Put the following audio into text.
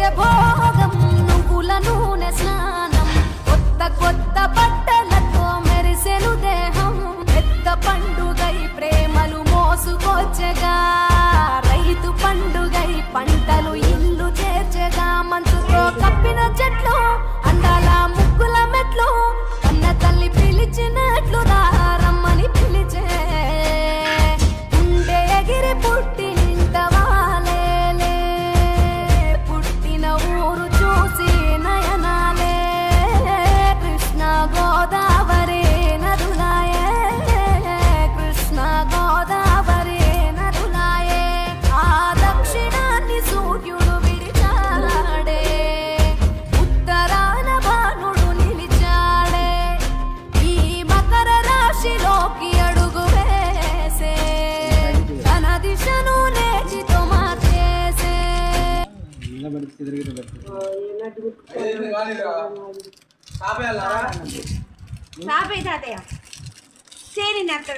వచ్చే భోగం నువ్వుల నూనె స్నానం కొత్త కొత్త బట్టలతో మెరిసెను దేహం పెద్ద పండుగై ప్రేమలు మోసుకొచ్చగా రైతు పండుగై పంటలు ఇల్లు చేర్చగా మంచుతో కప్పిన చెట్లు అందాల ముగ్గుల మెట్లు కన్న తల్లి పిలిచినట్లు రమ్మని పిలిచే ఉండే ఎగిరి పుట్టినింత వాలేలే పుట్టిన ఊరు చూసి నయనాలే కృష్ణ గోదావరి నదులాయే కృష్ణ గోదావరి నదులాయే ఆ దక్షిణాన్ని సూర్యుడు విడిచాడే ఉత్తరాన భానుడు నిలిచాడే ఈ మకర రాశిలోకి అడుగు వేసే తన దిశను నేటితో మార్చేసే సాపే తాతయ్య చేరి అక్కడ